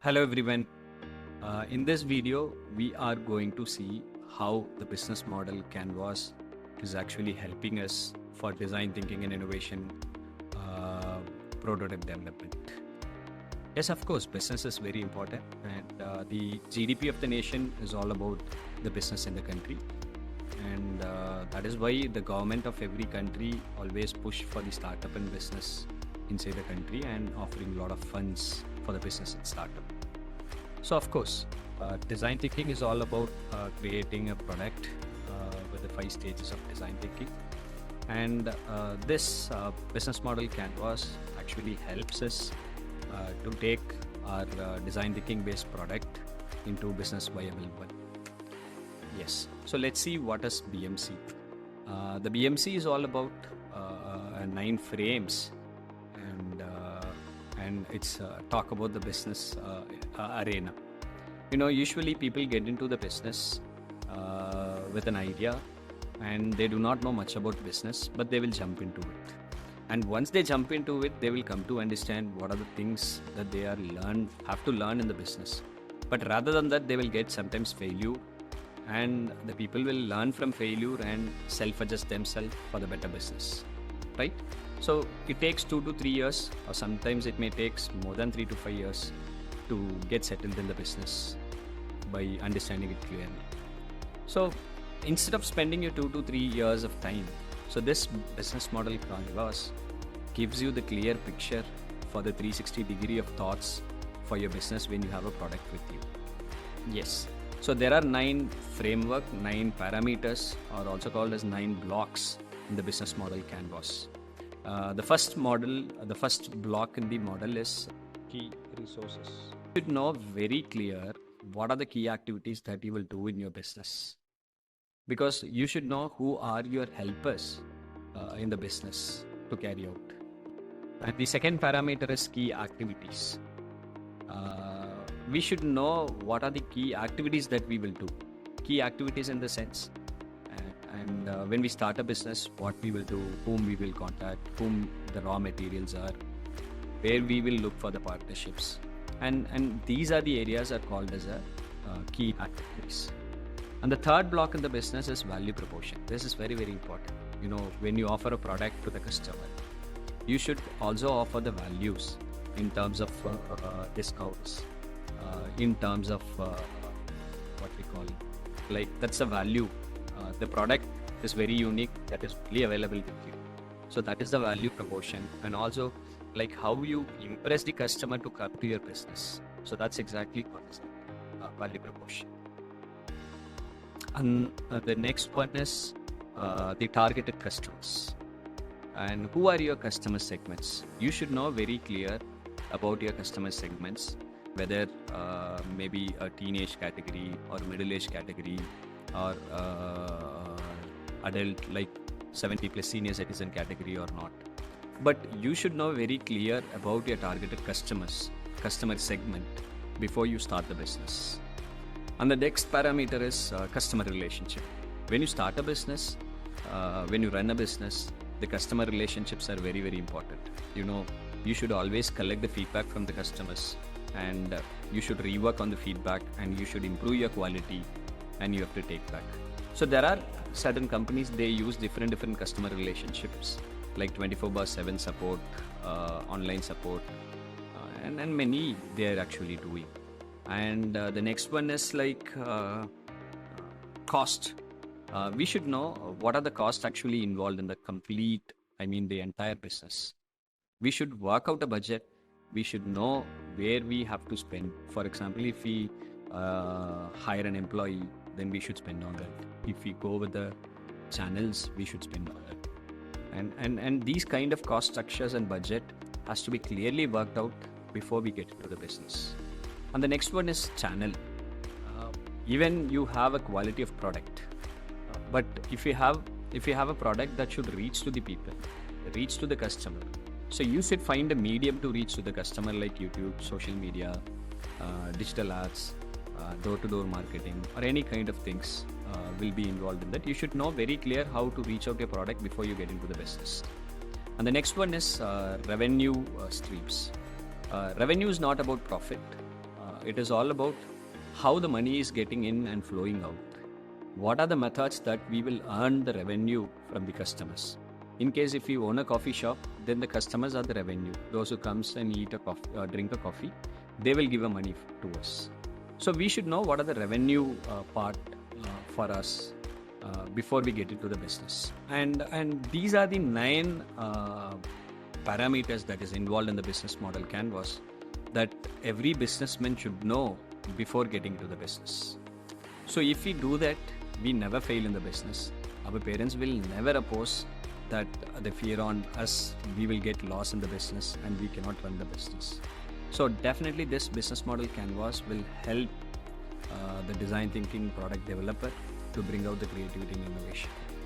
Hello everyone. In this video, we are going to see how the business model Canvas is actually helping us for design thinking and innovation, prototype development. Yes, of course, business is very important, and the GDP of the nation is all about the business in the country, and that is why the government of every country always push for the startup and business inside the country and offering a lot of funds for the business and startup. So of course, design thinking is all about creating a product with the 5 stages of design thinking. And this business model Canvas actually helps us to take our design thinking based product into business viable one. Yes. So let's see what is BMC. The BMC is all about 9 frames, and it's talk about the business arena. Usually people get into the business with an idea, and they do not know much about business, but they will jump into it. And once they jump into it, they will come to understand what are the things that they have to learn in the business. But rather than that, they will get sometimes failure, and the people will learn from failure and self-adjust themselves for the better business, right? So it takes 2 to 3 years, or sometimes it may take more than 3 to 5 years to get settled in the business by understanding it clearly. So instead of spending your 2 to 3 years of time, so this business model Canvas gives you the clear picture for the 360-degree of thoughts for your business when you have a product with you. Yes. So there are 9 framework, 9 parameters, or also called as 9 blocks in the business model Canvas. The first block in the model is key resources. You should know very clear what are the key activities that you will do in your business, because you should know who are your helpers in the business to carry out. And the second parameter is key activities. We should know what are the key activities that we will do. Key activities in the sense, and when we start a business, what we will do, whom we will contact, whom the raw materials are, where we will look for the partnerships, and these are the areas are called as a key activities. And the third block in the business is value proposition. This is very, very important. When you offer a product to the customer, you should also offer the values in terms of discounts, in terms of what we call, like, that's a value. The product is very unique, that is only available with you. So that is the value proposition, and also like how you impress the customer to come to your business. So that's exactly what is value proposition. And the next one is the targeted customers. And who are your customer segments? You should know very clear about your customer segments, whether maybe a teenage category or middle-age category, or adult like 70 plus senior citizen category or not. But you should know very clear about your targeted customer segment before you start the business. And the next parameter is customer relationship. When you start a business, when you run a business, the customer relationships are very, very important. You should always collect the feedback from the customers, and you should rework on the feedback, and you should improve your quality, and you have to take back. So there are certain companies, they use different customer relationships, like 24/7 support, online support, and many they are actually doing. And the next one is like cost. We should know what are the costs actually involved in the entire business. We should work out a budget. We should know where we have to spend. For example, if we hire an employee, then we should spend on that. If we go with the channels, we should spend on that. And these kind of cost structures and budget has to be clearly worked out before we get into the business. And the next one is channel. Even you have a quality of product, but if you have a product that should reach to the people, reach to the customer, so you should find a medium to reach to the customer, like YouTube, social media, digital ads, door-to-door marketing, or any kind of things will be involved in that. You should know very clear how to reach out your product before you get into the business. And the next one is revenue streams. Revenue is not about profit. It is all about how the money is getting in and flowing out. What are the methods that we will earn the revenue from the customers? In case if you own a coffee shop, then the customers are the revenue. Those who comes and eat a coffee or drink a coffee, they will give a money to us. So we should know what are the revenue part for us before we get into the business. And these are the 9 parameters that is involved in the business model canvas that every businessman should know before getting into the business. So if we do that, we never fail in the business. Our parents will never oppose that they fear on us, we will get lost in the business and we cannot run the business. So definitely this business model canvas will help the design thinking product developer to bring out the creativity and innovation.